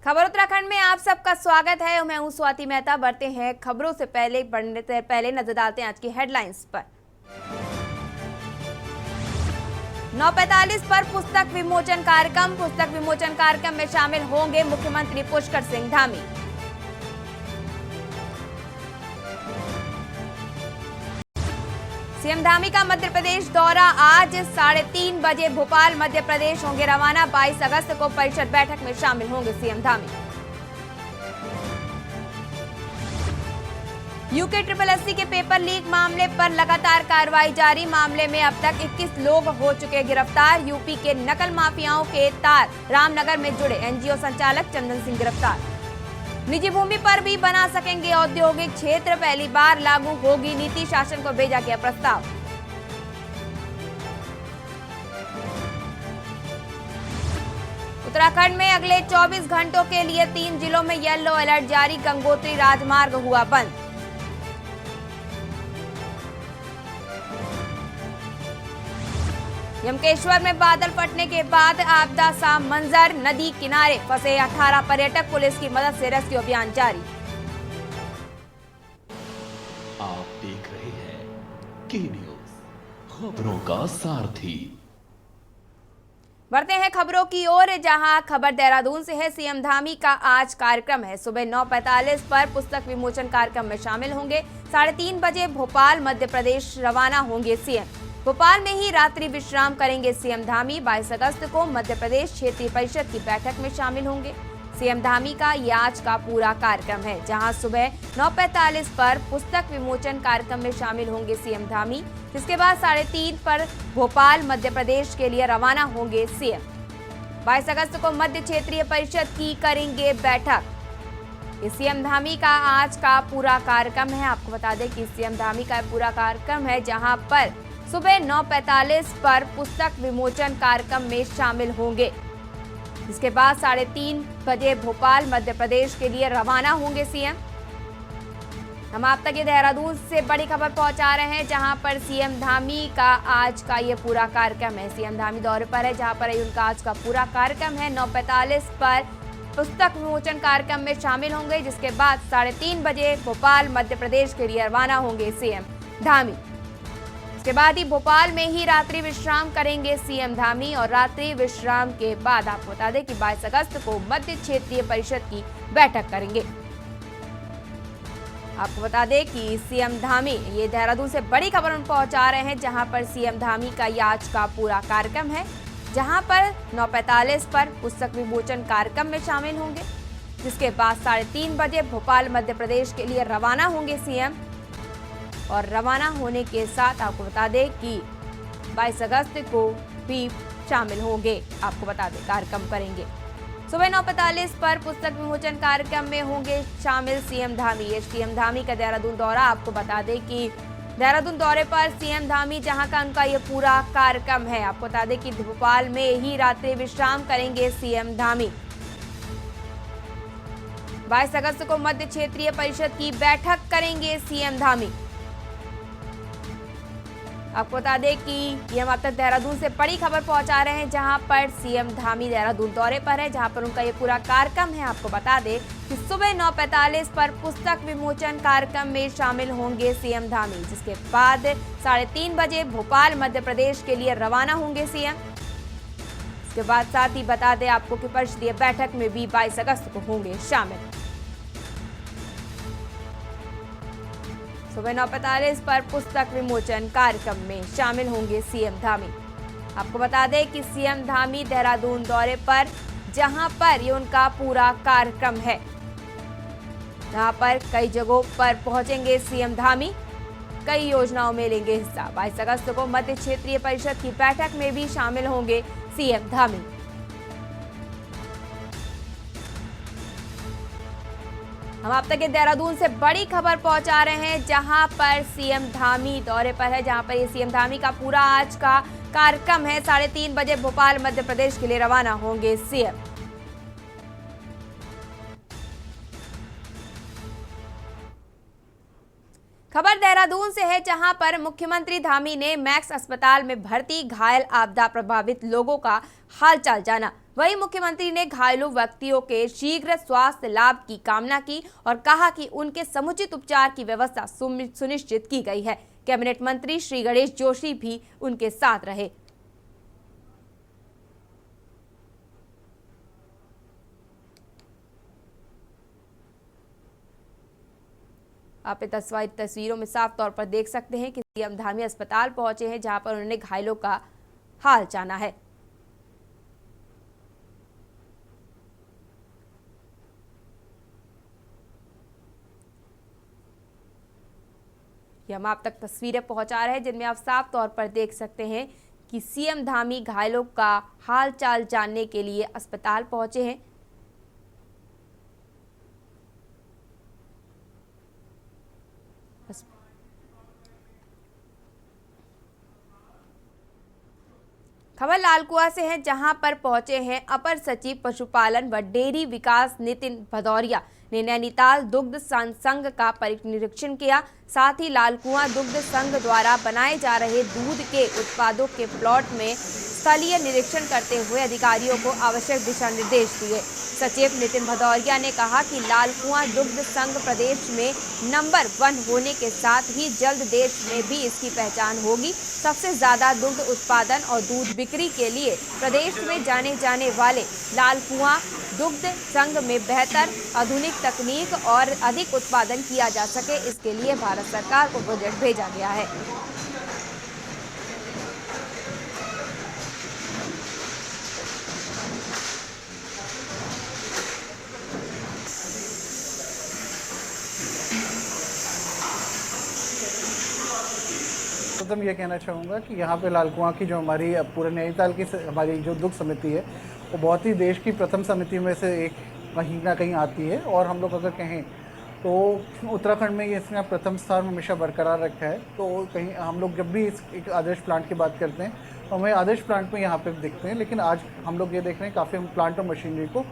खबर उत्तराखंड में आप सबका स्वागत है। मैं हूं स्वाति मेहता। बढ़ते हैं खबरों से पहले नजर डालते हैं आज की हेडलाइंस पर। 9:45 पर पुस्तक विमोचन कार्यक्रम। पुस्तक विमोचन कार्यक्रम में शामिल होंगे मुख्यमंत्री पुष्कर सिंह धामी। सीएम धामी का मध्य प्रदेश दौरा आज 3:30 बजे भोपाल मध्य प्रदेश होंगे रवाना। 22 अगस्त को परिषद बैठक में शामिल होंगे सीएम धामी। यूके SSSC के पेपर लीक मामले पर लगातार कार्रवाई जारी। मामले में अब तक 21 लोग हो चुके गिरफ्तार। यूपी के नकल माफियाओं के तार रामनगर में जुड़े एनजीओ संचालक चंदन सिंह गिरफ्तार। निजी भूमि पर भी बना सकेंगे औद्योगिक क्षेत्र। पहली बार लागू होगी नीति। शासन को भेजा गया प्रस्ताव। उत्तराखंड में अगले 24 घंटों के लिए 3 जिलों में येलो अलर्ट जारी। गंगोत्री राजमार्ग हुआ बंद। यमकेश्वर में बादल फटने के बाद आपदा सा मंजर। नदी किनारे फंसे 18 पर्यटक। पुलिस की मदद से रेस्क्यू अभियान जारी। आप देख रहे हैं के न्यूज, खबरों का सारथी। बढ़ते हैं खबरों की ओर, जहां खबर देहरादून से है। सीएम धामी का आज कार्यक्रम है। सुबह 9:45 पर पुस्तक विमोचन कार्यक्रम में शामिल होंगे। 3:30 बजे भोपाल मध्य प्रदेश रवाना होंगे सीएम। भोपाल में ही रात्रि विश्राम करेंगे सीएम धामी। 22 अगस्त को मध्य प्रदेश क्षेत्रीय परिषद की बैठक में शामिल होंगे। सीएम धामी का ये आज का पूरा कार्यक्रम है, जहां सुबह 9:45 पर पुस्तक विमोचन कार्यक्रम में शामिल होंगे सीएम धामी, जिसके बाद 3:30 पर भोपाल मध्य प्रदेश के लिए रवाना होंगे सीएम। 22 अगस्त को मध्य क्षेत्रीय परिषद की करेंगे बैठक। इस सीएम धामी का आज का पूरा कार्यक्रम है। आपको बता दें कि सीएम धामी का पूरा कार्यक्रम है, जहां पर सुबह 9:45 पर पुस्तक विमोचन कार्यक्रम में शामिल होंगे। इसके बाद 3:30 बजे भोपाल मध्य प्रदेश के लिए रवाना होंगे सीएम। हम आप तक ये देहरादून से बड़ी खबर पहुंचा रहे हैं, जहां पर सीएम धामी का आज का ये पूरा कार्यक्रम है। सीएम धामी दौरे पर है, जहां पर उनका आज का पूरा कार्यक्रम है। 9:45 पर पुस्तक विमोचन कार्यक्रम में शामिल होंगे, जिसके बाद 3:30 बजे भोपाल मध्य प्रदेश के लिए रवाना होंगे सीएम धामी। इसके बाद ही भोपाल में ही रात्रि विश्राम करेंगे सीएम धामी। और रात्रि विश्राम के बाद आपको बता दें कि 22 अगस्त को मध्य क्षेत्रीय परिषद की बैठक करेंगे। आपको बता दें कि सीएम धामी, ये देहरादून से बड़ी खबर हम पहुंचा रहे हैं, जहां पर सीएम धामी का ये आज का पूरा कार्यक्रम है, जहां पर 9:45 पर पुस्तक विमोचन कार्यक्रम में शामिल होंगे, जिसके बाद 3:30 बजे भोपाल मध्य प्रदेश के लिए रवाना होंगे सीएम। और रवाना होने के साथ आपको बता दें कि 22 अगस्त को भी शामिल होंगे। आपको बता दें कार्यक्रम करेंगे। सुबह 9:45 पर पुस्तक विमोचन कार्यक्रम में होंगे शामिल सीएम धामी। ये सीएम धामी का देहरादून दौरा। आपको बता दें कि देहरादून दौरे पर सीएम धामी, जहां का उनका ये पूरा कार्यक्रम है। आपको बता दें कि भोपाल में ही रात्रि विश्राम करेंगे सीएम धामी। 22 अगस्त को मध्य क्षेत्रीय परिषद की बैठक करेंगे सीएम धामी। आपको बता दें कि ये हम अब तक देहरादून से बड़ी खबर पहुंचा रहे हैं, जहां पर सीएम धामी देहरादून दौरे पर है, जहां पर उनका ये पूरा कार्यक्रम है। आपको बता दें कि सुबह 9:45 पर पुस्तक विमोचन कार्यक्रम में शामिल होंगे सीएम धामी, जिसके बाद 3:30 बजे भोपाल मध्य प्रदेश के लिए रवाना होंगे सीएम। इसके बाद साथ ही बता दें आपको कि परिषदीय बैठक में भी 22 अगस्त को होंगे शामिल। सुबह 9:45 पर पुस्तक विमोचन कार्यक्रम में शामिल होंगे सीएम धामी। आपको बता दें कि सीएम धामी देहरादून दौरे पर, जहां पर ये उनका पूरा कार्यक्रम है, जहां पर कई जगहों पर पहुंचेंगे सीएम धामी, कई योजनाओं में लेंगे हिस्सा। 22 अगस्त को मध्य क्षेत्रीय परिषद की बैठक में भी शामिल होंगे सीएम धामी। हम आप तक देहरादून से बड़ी खबर पहुंचा रहे हैं, जहां पर सीएम धामी दौरे पर है, जहां पर ये सीएम धामी का पूरा आज का कार्यक्रम है। 3:30 बजे भोपाल मध्य प्रदेश के लिए रवाना होंगे सीएम। खबर देहरादून से है, जहां पर मुख्यमंत्री धामी ने मैक्स अस्पताल में भर्ती घायल आपदा प्रभावित लोगों का हालचाल जाना। वहीं मुख्यमंत्री ने घायलों व्यक्तियों के शीघ्र स्वास्थ्य लाभ की कामना की और कहा कि उनके समुचित उपचार की व्यवस्था सुनिश्चित की गई है। कैबिनेट मंत्री श्री गणेश जोशी भी उनके साथ रहे। आप तस्वीरों में साफ तौर पर देख सकते हैं कि सीएम धामी अस्पताल पहुंचे हैं, जहां पर उन्होंने घायलों का हाल जाना है। हम आप तक तस्वीरें पहुंचा रहे हैं जिनमें आप साफ तौर पर देख सकते हैं कि सीएम धामी घायलों का हाल चाल जानने के लिए अस्पताल पहुंचे हैं। खबर लालकुआ से है, जहां पर पहुंचे हैं अपर सचिव पशुपालन व डेयरी विकास नितिन भदौरिया ने नैनीताल दुग्ध संघ का निरीक्षण किया। साथ ही लालकुआ दुग्ध संघ द्वारा बनाए जा रहे दूध के उत्पादों के प्लॉट में स्थलीय निरीक्षण करते हुए अधिकारियों को आवश्यक दिशा निर्देश दिए। सचिव नितिन भदौरिया ने कहा कि लालकुआ दुग्ध संघ प्रदेश में नंबर 1 होने के साथ ही जल्द देश में भी इसकी पहचान होगी। सबसे ज्यादा दुग्ध उत्पादन और दूध बिक्री के लिए प्रदेश में जाने जाने वाले लालकुआ दुग्ध संघ में बेहतर आधुनिक तकनीक और अधिक उत्पादन किया जा सके, इसके लिए भारत सरकार को प्रोजेक्ट भेजा गया है। तो मैं ये कहना चाहूँगा कि यहाँ पे लालकुआ की जो हमारी पूरे नैनीताल की हमारी जो दुग्ध समिति है वो बहुत ही देश की प्रथम समिति में से एक कहीं ना कहीं आती है। और हम लोग अगर कहें तो उत्तराखंड में ये इसने प्रथम स्थान हमेशा बरकरार रखा है। तो कहीं हम लोग जब भी इस एक आदर्श प्लांट की बात करते हैं तो हमें आदर्श प्लांट में यहाँ पे दिखते हैं, लेकिन आज हम लोग ये देख रहे हैं काफ़ी हम प्लांट और मशीनरी को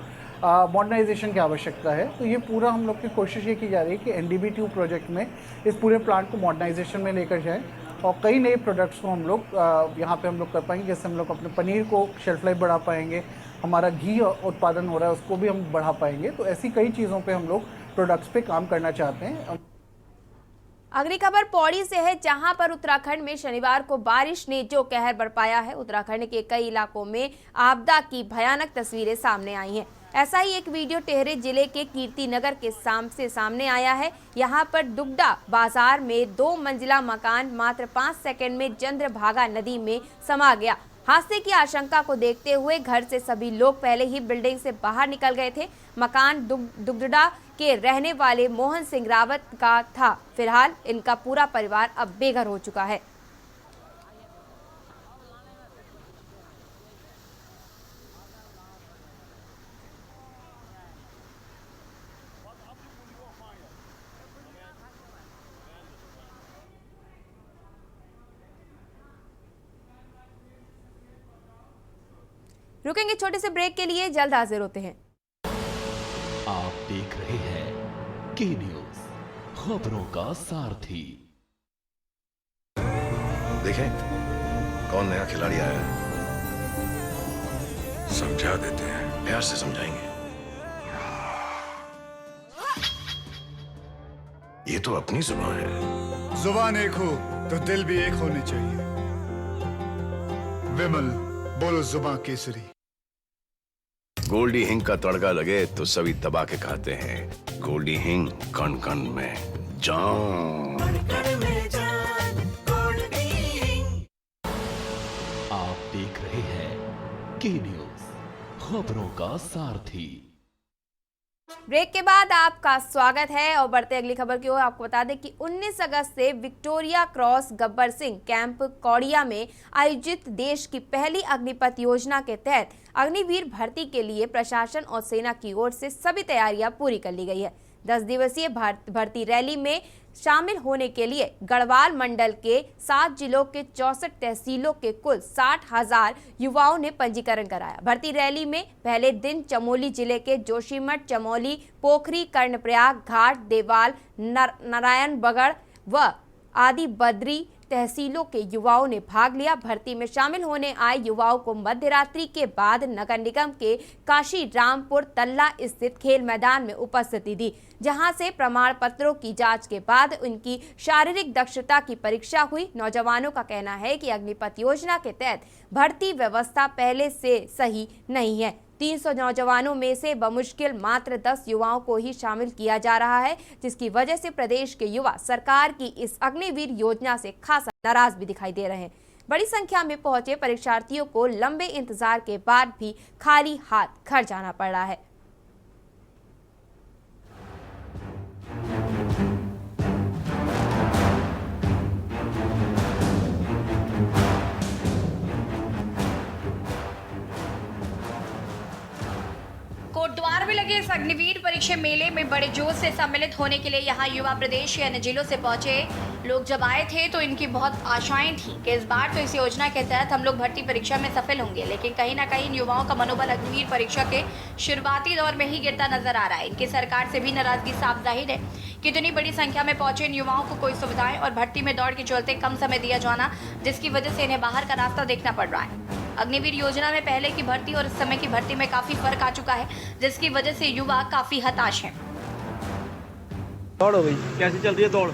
मॉडर्नाइजेशन की आवश्यकता है। तो ये पूरा हम लोग की कोशिश ये की जा रही है कि NDB2 प्रोजेक्ट में इस पूरे प्लांट को मॉडर्नाइजेशन में लेकर जाएं और कई नए प्रोडक्ट्स को हम लोग यहाँ पे हम लोग कर पाएंगे। जैसे हम लोग अपने पनीर को शेल्फ लाइफ बढ़ा पाएंगे, हमारा घी उत्पादन हो रहा है उसको भी हम बढ़ा पाएंगे। तो ऐसी कई चीज़ों पे हम लोग प्रोडक्ट्स पे काम करना चाहते हैं। अगली खबर पौड़ी से है, जहां पर उत्तराखंड में शनिवार को बारिश ने जो कहर बरपाया है, उत्तराखंड के कई इलाकों में आपदा की भयानक तस्वीरें सामने आई हैं। ऐसा ही एक वीडियो टेहरी जिले के कीर्तिनगर के सामने आया है। यहां पर दुगडा बाजार में 2 मंजिला मकान मात्र 5 सेकंड में चंद्रभागा नदी में समा गया। हादसे की आशंका को देखते हुए घर से सभी लोग पहले ही बिल्डिंग से बाहर निकल गए थे। मकान दुगडा के रहने वाले मोहन सिंह रावत का था। फिलहाल इनका पूरा परिवार अब बेघर हो चुका है। रुकेंगे छोटे से ब्रेक के लिए, जल्द हाजिर होते हैं। आप देख रहे हैं की न्यूज, खबरों का सारथी। देखें कौन नया खिलाड़ी आया है, समझा देते हैं, प्यार से समझाएंगे। ये तो अपनी जुबान है। जुबान एक हो तो दिल भी एक होने चाहिए। विमल बोलो जुबान केसरी। गोल्डी हिंग का तड़का लगे तो सभी दबा के खाते हैं। गोल्डी हिंग कण कण में जान। आप देख रहे हैं की न्यूज, खबरों का सारथी। ब्रेक के बाद आपका स्वागत है और बढ़ते अगली खबर की ओर। आपको बता दें कि 19 अगस्त से Victoria cross Gabbar Singh camp Kaudiya में आयोजित देश की पहली अग्निपथ योजना के तहत अग्निवीर भर्ती के लिए प्रशासन और सेना की ओर से सभी तैयारियां पूरी कर ली गई है। 10 दिवसीय भर्ती रैली में शामिल होने के लिए गढ़वाल मंडल के 7 जिलों के 64 तहसीलों के कुल 60,000 युवाओं ने पंजीकरण कराया। भर्ती रैली में पहले दिन चमोली जिले के जोशीमठ, चमोली, पोखरी, कर्णप्रयाग, घाट, देवाल, नारायणबगड़ व आदि बद्री तहसीलों के युवाओं ने भाग लिया। भर्ती में शामिल होने आए युवाओं को मध्य रात्रि के बाद नगर निगम के काशी रामपुर तल्ला स्थित खेल मैदान में उपस्थिति दी, जहां से प्रमाण पत्रों की जांच के बाद उनकी शारीरिक दक्षता की परीक्षा हुई। नौजवानों का कहना है कि अग्निपथ योजना के तहत भर्ती व्यवस्था पहले से सही नहीं है। 300 नौजवानों में से बमुश्किल मात्र 10 युवाओं को ही शामिल किया जा रहा है, जिसकी वजह से प्रदेश के युवा सरकार की इस अग्निवीर योजना से खासा नाराज भी दिखाई दे रहे हैं। बड़ी संख्या में पहुंचे परीक्षार्थियों को लंबे इंतजार के बाद भी खाली हाथ घर जाना पड़ रहा है। कोटद्वार में लगे इस अग्निवीर परीक्षा मेले में बड़े जोश से सम्मिलित होने के लिए यहाँ युवा प्रदेश के अन्य जिलों से पहुंचे लोग जब आए थे तो इनकी बहुत आशाएं थी कि इस बार तो इस योजना के तहत हम लोग भर्ती परीक्षा में सफल होंगे, लेकिन कहीं ना कहीं इन युवाओं का मनोबल अग्निवीर परीक्षा के शुरुआती दौर में ही गिरता नजर आ रहा है। इनकी सरकार से भी नाराजगी साफ जाहिर है कि इतनी बड़ी संख्या में पहुंचे इन युवाओं को कोई सुविधाएं और भर्ती में दौड़ के चलते कम समय दिया जाना, जिसकी वजह से इन्हें बाहर का रास्ता देखना पड़ रहा है। अग्निवीर योजना में पहले की भर्ती और इस समय की भर्ती में काफी फर्क आ चुका है, जिसकी वजह से युवा काफी हताश हैं। दौड़ हो गई। कैसी चल रही है दौड़?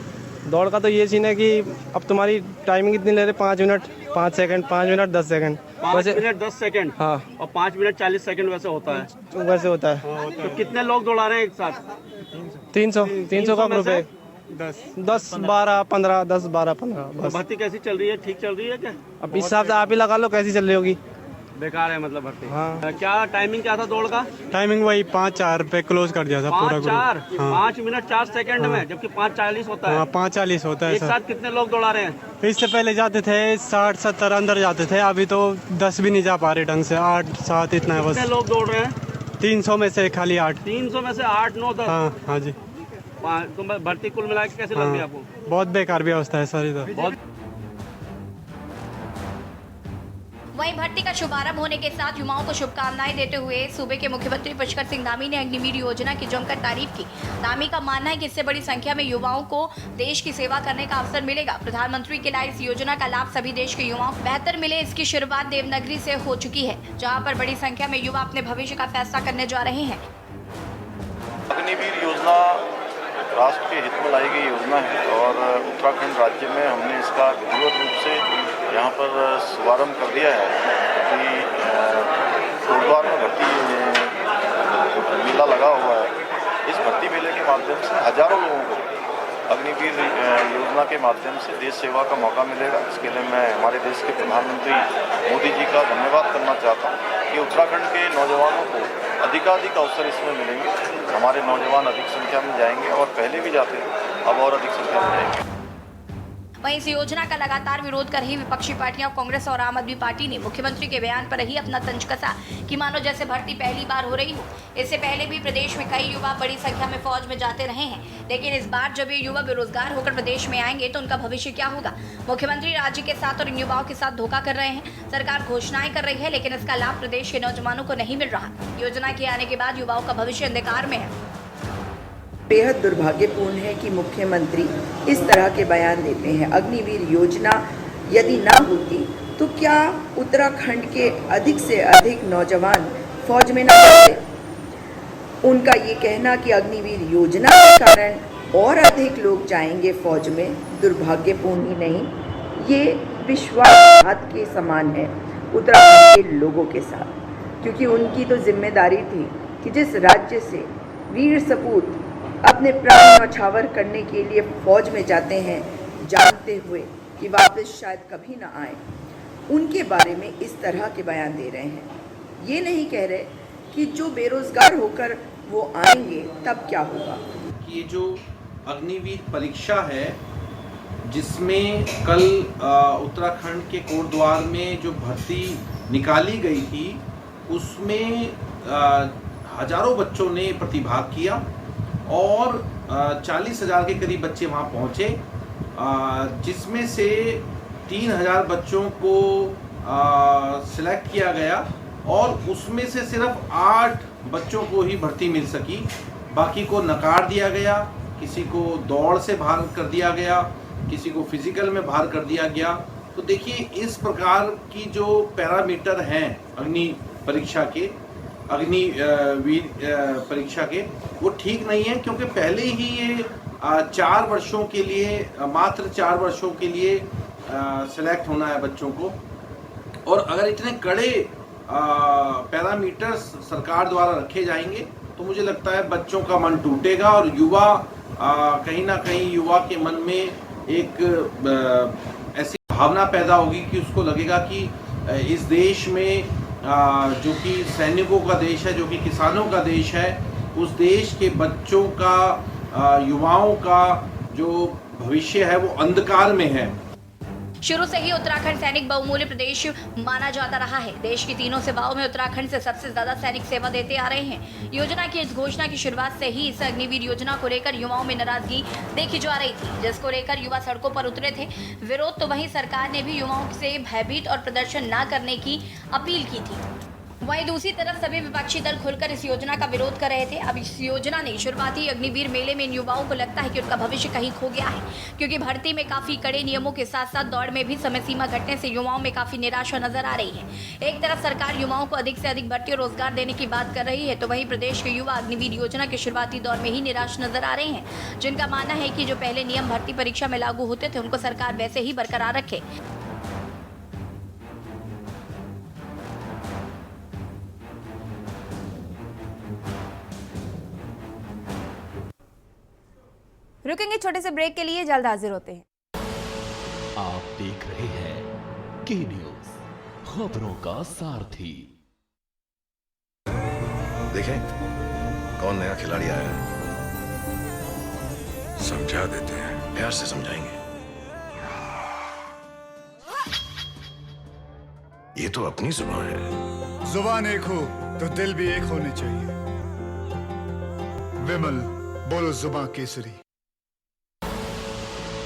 दौड़ का तो ये सीन है कि अब तुम्हारी टाइमिंग कितनी ले रहे? 5 minute 5 second, 5 minute 10 second. 5 minute 10 second. हाँ। और 5 मिनट 40 सेकंड वैसे होता है। वैसे होता है। तो कितने लोग दौड़ा रहे हैं एक साथ? 300 का ग्रुप है। 10 12 15 10 12 15 बस। भर्ती कैसी चल रही है? ठीक चल रही है क्या? अब इस हिसाब से आप ही लगा लो कैसी चल रही होगी। बेकार है मतलब भर्ती। हाँ। क्या टाइमिंग क्या था दौड़ का? टाइमिंग वही 5:04 पे क्लोज कर दिया था पूरा ग्रुप। 5:04 हाँ। 5 मिनट 4 सेकंड में, जबकि 5:40 होता है। हाँ 5:40 होता है एक सर। साथ कितने लोग दौड़ा रहे हैं? इससे पहले जाते थे 60-70 अंदर जाते थे, अभी तो 10 भी नहीं जा पा रहे ढंग से। 8-7 इतना है बस। कितने लोग दौड़ रहे हैं? 300 में से खाली 8। 300 में से 8 9 10। हाँ जी। तो भर्ती कुल मिला के कैसे लग रही है आपको? बहुत बेकार व्यवस्था है सर इधर। बहुत। वहीं भर्ती का शुभारंभ होने के साथ युवाओं को शुभकामनाएं देते हुए सूबे के मुख्यमंत्री पुष्कर सिंह धामी ने अग्निवीर योजना की जमकर तारीफ की। धामी का मानना है कि इससे बड़ी संख्या में युवाओं को देश की सेवा करने का अवसर मिलेगा। प्रधानमंत्री के लाए इस योजना का लाभ सभी देश के युवाओं को बेहतर मिले, इसकी शुरुआत देवनागरी से हो चुकी है, जहाँ पर बड़ी संख्या में युवा अपने भविष्य का फैसला करने जा रहे हैं। अग्निवीर योजना राष्ट्र के हित में लाई गई योजना है और उत्तराखंड राज्य में हमने इसका विधिवत रूप से यहाँ पर शुभारम्भ कर दिया है कि कोटद्वार में भर्ती मेला लगा हुआ है। इस भर्ती मेले के माध्यम से हजारों लोगों को अग्निवीर योजना के माध्यम से देश सेवा का मौका मिलेगा। इसके लिए मैं हमारे देश के प्रधानमंत्री मोदी जी का धन्यवाद करना चाहता हूँ कि उत्तराखंड के नौजवानों को अधिकाधिक अवसर इसमें मिलेंगे। हमारे नौजवान अधिक संख्या में जाएंगे और पहले भी जाते हैं, अब और अधिक संख्या में जाएंगे। वहीं इस योजना का लगातार विरोध कर रही विपक्षी पार्टियां कांग्रेस और आम आदमी पार्टी ने मुख्यमंत्री के बयान पर ही अपना तंज कसा कि मानो जैसे भर्ती पहली बार हो रही हो। इससे पहले भी प्रदेश में कई युवा बड़ी संख्या में फौज में जाते रहे हैं, लेकिन इस बार जब ये युवा बेरोजगार होकर प्रदेश में आएंगे तो उनका भविष्य क्या होगा? मुख्यमंत्री राज्य के साथ और इन युवाओं के साथ धोखा कर रहे हैं। सरकार घोषणाएं कर रही है, लेकिन इसका लाभ प्रदेश के नौजवानों को नहीं मिल रहा। योजना के आने के बाद युवाओं का भविष्य अंधकार में है। बेहद दुर्भाग्यपूर्ण है कि मुख्यमंत्री इस तरह के बयान देते हैं। अग्निवीर योजना यदि ना होती तो क्या उत्तराखंड के अधिक से अधिक नौजवान फौज में ना जाते? उनका ये कहना कि अग्निवीर योजना के कारण और अधिक लोग जाएंगे फौज में, दुर्भाग्यपूर्ण ही नहीं, ये विश्वासघात के समान है उत्तराखंड के लोगों के साथ, क्योंकि उनकी तो जिम्मेदारी थी कि जिस राज्य से वीर सपूत अपने प्राण न्यौछावर करने के लिए फौज में जाते हैं, जानते हुए कि वापस शायद कभी ना आए, उनके बारे में इस तरह के बयान दे रहे हैं। ये नहीं कह रहे कि जो बेरोजगार होकर वो आएंगे तब क्या होगा। ये जो अग्निवीर परीक्षा है जिसमें कल उत्तराखंड के कोटद्वार में जो भर्ती निकाली गई थी उसमें हजारों बच्चों ने प्रतिभाग किया और 40,000 के करीब बच्चे वहाँ पहुँचे, जिसमें से 3,000 बच्चों को सिलेक्ट किया गया और उसमें से सिर्फ 8 बच्चों को ही भर्ती मिल सकी। बाकी को नकार दिया गया, किसी को दौड़ से बाहर कर दिया गया, किसी को फिजिकल में बाहर कर दिया गया। तो देखिए इस प्रकार की जो पैरामीटर हैं अग्निवीर परीक्षा के, वो ठीक नहीं है, क्योंकि पहले ही ये 4 वर्षों के लिए, मात्र 4 वर्षों के लिए सेलेक्ट होना है बच्चों को। और अगर इतने कड़े पैरामीटर्स सरकार द्वारा रखे जाएंगे तो मुझे लगता है बच्चों का मन टूटेगा और युवा कहीं ना कहीं युवा के मन में एक ऐसी भावना पैदा होगी कि उसको लगेगा कि इस देश में जो कि सैनिकों का देश है, जो कि किसानों का देश है, उस देश के बच्चों का, युवाओं का जो भविष्य है वो अंधकार में है। शुरू से ही उत्तराखंड सैनिक बहुमूल्य प्रदेश माना जाता रहा है। देश की तीनों सेवाओं में उत्तराखंड से सबसे ज्यादा सैनिक सेवा देते आ रहे हैं। योजना की इस घोषणा की शुरुआत से ही इस अग्निवीर योजना को लेकर युवाओं में नाराजगी देखी जा रही थी, जिसको लेकर युवा सड़कों पर उतरे थे। विरोध तो वहीं सरकार ने भी युवाओं से भयभीत और प्रदर्शन न करने की अपील की थी। वहीं दूसरी तरफ सभी विपक्षी दल खुलकर इस योजना का विरोध कर रहे थे। अब इस योजना ने शुरुआती अग्निवीर मेले में इन युवाओं को लगता है कि उनका भविष्य कहीं खो गया है, क्योंकि भर्ती में काफी कड़े नियमों के साथ साथ दौड़ में भी समय सीमा घटने से युवाओं में काफी निराशा नजर आ रही है। एक तरफ सरकार युवाओं को अधिक से अधिक भर्ती और रोजगार देने की बात कर रही है, तो वहीं प्रदेश के युवा अग्निवीर योजना के शुरुआती दौर में ही निराश नजर आ रहे हैं, जिनका मानना है कि जो पहले नियम भर्ती परीक्षा में लागू होते थे उनको सरकार वैसे ही बरकरार रखे। रुकेंगे छोटे से ब्रेक के लिए, जल्द हाजिर होते हैं। आप देख रहे हैं के न्यूज, खबरों का सारथी। देखें कौन नया खिलाड़ी आया है, समझा देते हैं, प्यार से समझाएंगे। ये तो अपनी जुबान है। जुबान एक हो तो दिल भी एक होने चाहिए। विमल बोलो जुबान केसरी।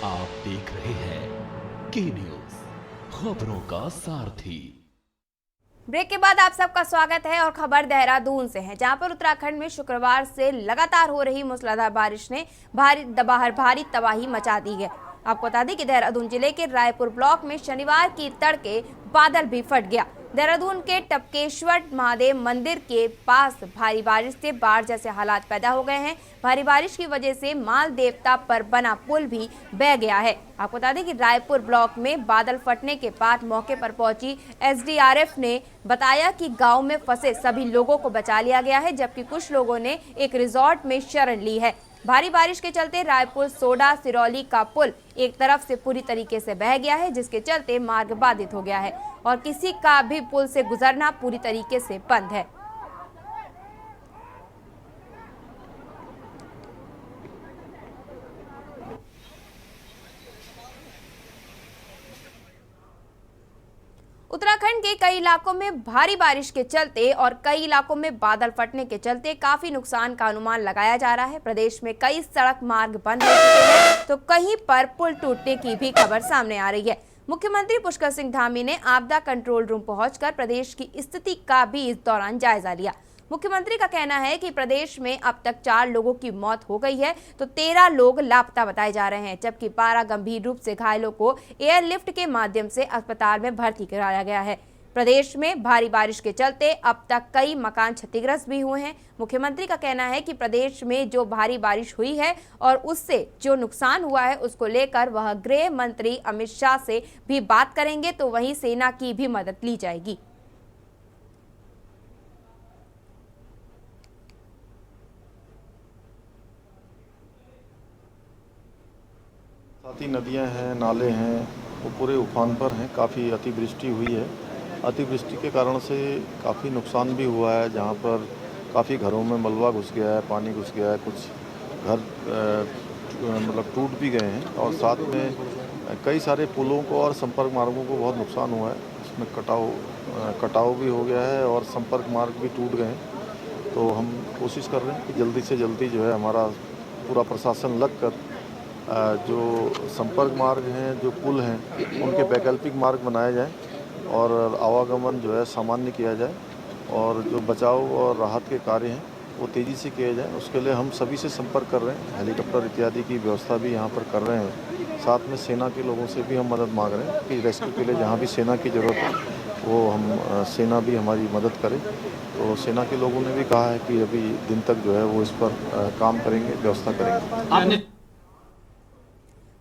आप देख रहे हैं के न्यूज, खबरों का सारथी। ब्रेक के बाद आप सबका स्वागत है और खबर देहरादून से है, जहां पर उत्तराखंड में शुक्रवार से लगातार हो रही मूसलाधार बारिश ने भारी तबाही मचा दी है। आपको बता दें कि देहरादून जिले के रायपुर ब्लॉक में शनिवार की तड़के बादल भी फट गया। देहरादून के टपकेश्वर महादेव मंदिर के पास भारी बारिश से बाढ़ जैसे हालात पैदा हो गए हैं। भारी बारिश की वजह से माल देवता पर बना पुल भी बह गया है। आपको बता दें कि रायपुर ब्लॉक में बादल फटने के बाद मौके पर पहुंची एसडीआरएफ ने बताया कि गांव में फंसे सभी लोगों को बचा लिया गया है, जबकि कुछ लोगों ने एक रिजॉर्ट में शरण ली है। भारी बारिश के चलते रायपुर सोडा सिरौली का पुल एक तरफ से पूरी तरीके से बह गया है, जिसके चलते मार्ग बाधित हो गया है और किसी का भी पुल से गुजरना पूरी तरीके से बंद है। उत्तराखंड के कई इलाकों में भारी बारिश के चलते और कई इलाकों में बादल फटने के चलते काफी नुकसान का अनुमान लगाया जा रहा है। प्रदेश में कई सड़क मार्ग बंद हो चुके हैं, तो कहीं पर पुल टूटने की भी खबर सामने आ रही है। मुख्यमंत्री पुष्कर सिंह धामी ने आपदा कंट्रोल रूम पहुंचकर प्रदेश की स्थिति का भी इस दौरान जायजा लिया। मुख्यमंत्री का कहना है कि प्रदेश में अब तक 4 लोगों की मौत हो गई है, तो 13 लोग लापता बताए जा रहे हैं, जबकि 12 गंभीर रूप से घायलों को एयरलिफ्ट के माध्यम से अस्पताल में भर्ती कराया गया है। प्रदेश में भारी बारिश के चलते अब तक कई मकान क्षतिग्रस्त भी हुए हैं। मुख्यमंत्री का कहना है कि प्रदेश में जो भारी बारिश हुई है और उससे जो नुकसान हुआ है उसको लेकर वह गृह मंत्री अमित शाह से भी बात करेंगे, तो वहीं सेना की भी मदद ली जाएगी। साथ ही नदियाँ हैं, नाले हैं, वो पूरे उफान पर हैं। काफ़ी अतिवृष्टि हुई है। अतिवृष्टि के कारण से काफ़ी नुकसान भी हुआ है, जहाँ पर काफ़ी घरों में मलबा घुस गया है, पानी घुस गया है, कुछ घर मतलब टूट भी गए हैं और साथ में कई सारे पुलों को और संपर्क मार्गों को बहुत नुकसान हुआ है। इसमें कटाव भी हो गया है और संपर्क मार्ग भी टूट गए हैं। तो हम कोशिश कर रहे हैं कि जल्दी से जल्दी जो है हमारा पूरा प्रशासन लगकर जो संपर्क मार्ग हैं, जो पुल हैं, उनके वैकल्पिक मार्ग बनाए जाएं और आवागमन जो है सामान्य किया जाए और जो बचाव और राहत के कार्य हैं वो तेज़ी से किए जाएं। उसके लिए हम सभी से संपर्क कर रहे हैं, हेलीकॉप्टर इत्यादि की व्यवस्था भी यहाँ पर कर रहे हैं। साथ में सेना के लोगों से भी हम मदद मांग रहे हैं कि रेस्क्यू के लिए जहाँ भी सेना की ज़रूरत है वो हम सेना भी हमारी मदद करे। तो सेना के लोगों ने भी कहा है कि अभी दिन तक जो है वो इस पर काम करेंगे, व्यवस्था करेंगे।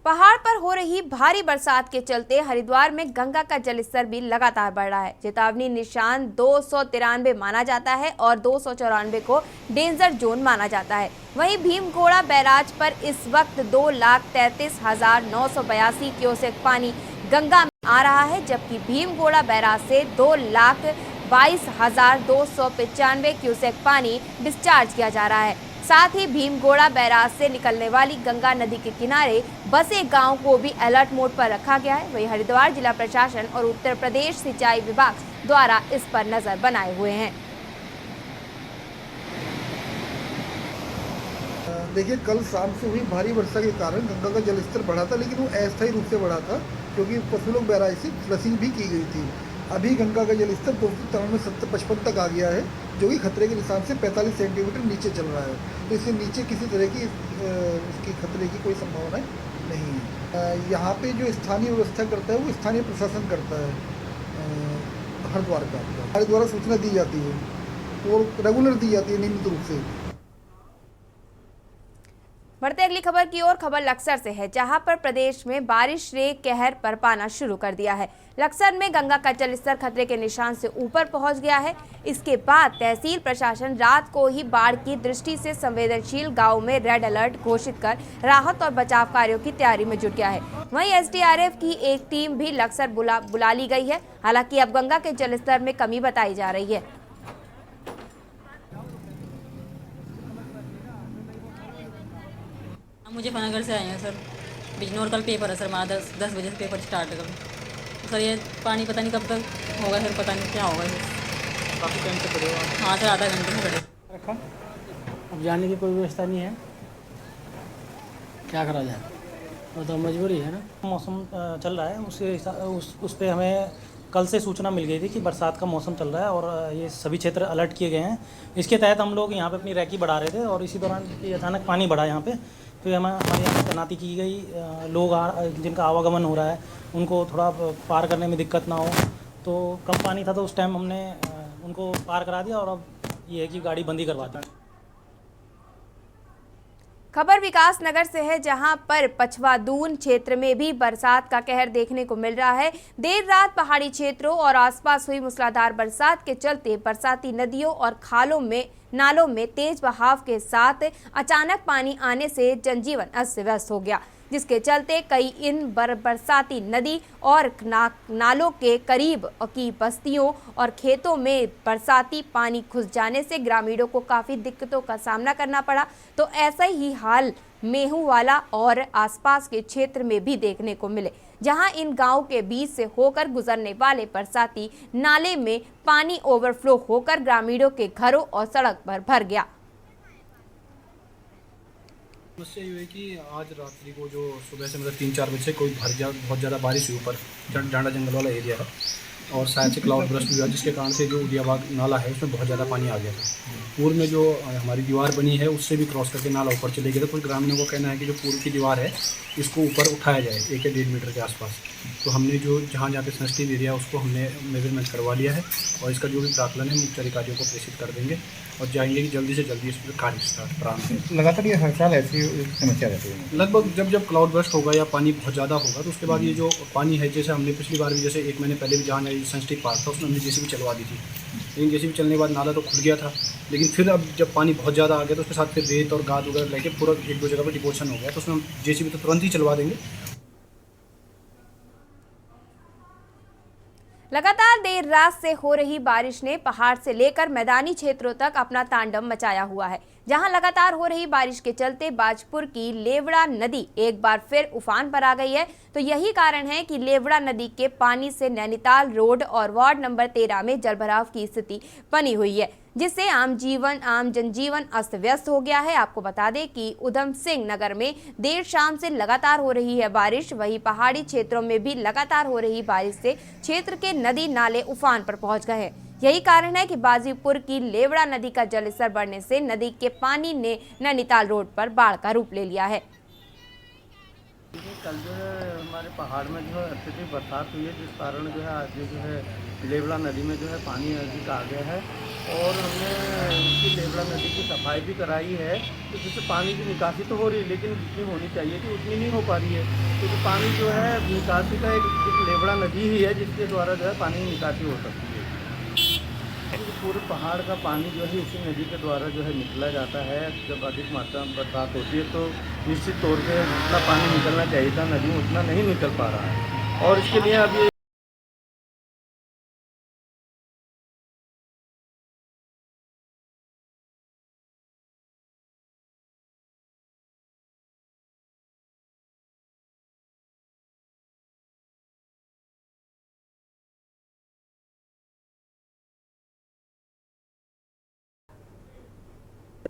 पहाड़ पर हो रही भारी बरसात के चलते हरिद्वार में गंगा का जलस्तर भी लगातार बढ़ रहा है। चेतावनी निशान 293 माना जाता है और 294 को डेंजर जोन माना जाता है। वहीं भीमगोड़ा बैराज पर इस वक्त 2,33,982 क्यूसेक पानी गंगा में आ रहा है, जबकि भीमगोड़ा बैराज से 2,22,295 क्यूसेक पानी डिस्चार्ज किया जा रहा है। साथ ही भीमगोड़ा बैराज से निकलने वाली गंगा नदी के किनारे बसे गांव को भी अलर्ट मोड पर रखा गया है। वहीं हरिद्वार जिला प्रशासन और उत्तर प्रदेश सिंचाई विभाग द्वारा इस पर नजर बनाए हुए हैं। देखिए, कल शाम से हुई भारी वर्षा के कारण गंगा का जलस्तर बढ़ा था, लेकिन वो अस्थायी रूप से बढ़ा था क्योंकि पशुलोक बैराज से फ्लशिंग भी की गई थी। अभी गंगा का जलस्तर 293-755 तक आ गया है, जो कि खतरे के निशान से 45 सेंटीमीटर नीचे चल रहा है। तो इससे नीचे किसी तरह की इसकी खतरे की कोई संभावना नहीं है। यहाँ पे जो स्थानीय व्यवस्था करता है वो स्थानीय प्रशासन करता है हरिद्वार का। हमारे द्वारा सूचना दी जाती है और रेगुलर दी जाती है नियमित रूप से। बढ़ते अगली खबर की ओर। खबर लक्सर से है, जहां पर प्रदेश में बारिश ने कहर बरपाना शुरू कर दिया है। लक्सर में गंगा का जलस्तर खतरे के निशान से ऊपर पहुंच गया है। इसके बाद तहसील प्रशासन रात को ही बाढ़ की दृष्टि से संवेदनशील गांव में रेड अलर्ट घोषित कर राहत और बचाव कार्यों की तैयारी में जुट गया है। वहीं एसडीआरएफ की एक टीम भी लक्सर बुला ली गई है। हालांकि अब गंगा के जलस्तर में कमी बताई जा रही है। मुझे पनागढ़ से आए हैं सर, बिजनौर कल पेपर है सर, हमारा 10 बजे से पेपर स्टार्ट है कल। सर ये पानी पता नहीं कब तक होगा सर, पता नहीं क्या होगा सर। काफ़ी टाइम से खड़े हो? हाँ सर, आधा घंटे से खड़े। अब जाने की कोई व्यवस्था नहीं है, क्या करा जाए, वो तो मजबूरी है ना। मौसम चल रहा है, उस पर हमें कल से सूचना मिल गई थी कि बरसात का मौसम चल रहा है और ये सभी क्षेत्र अलर्ट किए गए हैं। इसके तहत हम लोग यहाँ पे अपनी रैकी बढ़ा रहे थे और इसी दौरान अचानक पानी बढ़ा यहाँ पे, तो हमारे यहाँ तैनाती की गई। लोग जिनका आवागमन हो रहा है उनको थोड़ा पार करने में दिक्कत ना हो, तो कम पानी था तो उस टाइम हमने उनको पार करा दिया और अब ये है कि गाड़ी बंदी करवा दी। खबर विकास नगर से है, जहां पर पछवादून क्षेत्र में भी बरसात का कहर देखने को मिल रहा है। देर रात पहाड़ी क्षेत्रों और आसपास हुई मूसलाधार बरसात के चलते बरसाती नदियों और खालों में नालों में तेज बहाव के साथ अचानक पानी आने से जनजीवन अस्त व्यस्त हो गया, जिसके चलते कई इन बरसाती नदी और नालों के करीब की बस्तियों और खेतों में बरसाती पानी घुस जाने से ग्रामीणों को काफ़ी दिक्कतों का सामना करना पड़ा। तो ऐसा ही हाल मेहूवाला और आसपास के क्षेत्र में भी देखने को मिले, जहां इन गांव के बीच से होकर गुजरने वाले बरसाती नाले में पानी ओवरफ्लो होकर ग्रामीणों के घरों और सड़क पर भर गया। समस्या ये है कि आज रात्रि को जो सुबह से मतलब 3-4 बजे से बहुत ज़्यादा बारिश हुई ऊपर डांडा जंगल वाला एरिया है और शायद से क्लाउड बर्स्ट भी हुआ, जिसके कारण से जो उदियाबाग नाला है उसमें बहुत ज़्यादा पानी आ गया था। पूर्व में जो हमारी दीवार बनी है उससे भी क्रॉस करके नाला ऊपर चले गया था। कुछ ग्रामीणों को कहना है कि जो पूर्व की दीवार है इसको ऊपर उठाया जाए 1 या 1.5 मीटर के आसपास। तो हमने जो जहाँ पे सेंसिटिव एरिया उसको हमने मेजरमेंट करवा लिया है और इसका जो भी प्राकलन है मुख्य अधिकारियों को प्रेषित कर देंगे और जाएंगे कि जल्दी से जल्दी इस पर कार्य स्टार्ट प्रारंभ करें। लगातार ये हर साल ऐसी समस्या रहती है। लगभग जब क्लाउड बर्स्ट होगा या पानी बहुत ज़्यादा होगा तो उसके बाद ये जो पानी है, जैसे हमने पिछली बार भी जैसे 1 महीने पहले भी जहाँ सेंसिटिव पार्ट था उसमें हमने जेसीबी चलवा दी थी, लेकिन जेसीबी चलने के बाद नाला तो खुल गया था, लेकिन फिर अब जब पानी बहुत ज़्यादा आ गया तो उसके साथ फिर रेत और गाद वगैरह लेके पूरा 1-2 जगह पर डिपोजिशन हो गया, तो उसमें हम जेसीबी तो तुरंत ही चलवा देंगे। लगातार देर रात से हो रही बारिश ने पहाड़ से लेकर मैदानी क्षेत्रों तक अपना तांडव मचाया हुआ है, जहां लगातार हो रही बारिश के चलते बाजपुर की लेवड़ा नदी एक बार फिर उफान पर आ गई है। तो यही कारण है कि लेवड़ा नदी के पानी से नैनीताल रोड और वार्ड नंबर 13 में जलभराव की स्थिति बनी हुई है, जिससे आम जनजीवन अस्त व्यस्त हो गया है। आपको बता दें कि उधम सिंह नगर में देर शाम से लगातार हो रही है बारिश। वहीं पहाड़ी क्षेत्रों में भी लगातार हो रही बारिश से क्षेत्र के नदी नाले उफान पर पहुंच गए हैं। यही कारण है कि बाजीपुर की लेवड़ा नदी का जलस्तर बढ़ने से नदी के पानी ने नैनीताल रोड पर बाढ़ का रूप ले लिया है। कल जो है हमारे पहाड़ में जो है अत्यधिक बरसात हुई है, जिस कारण जो है आज जो है लेवड़ा नदी में जो है पानी अधिक आ गया है और हमने इसकी लेवड़ा नदी की सफाई भी कराई है। तो जिससे पानी की निकासी तो हो रही है, लेकिन जितनी होनी चाहिए थी उतनी नहीं हो पा रही है, क्योंकि पानी जो है निकासी का एक लेवड़ा नदी ही है जिसके द्वारा जो है पानी की निकासी हो सकती है। पूरे पहाड़ का पानी जो है इसी नदी के द्वारा जो है निकला जाता है। जब अधिक मात्रा में बरसात होती है तो निश्चित तौर पे जितना पानी निकलना चाहिए था नदी में उतना नहीं निकल पा रहा है और इसके लिए अभी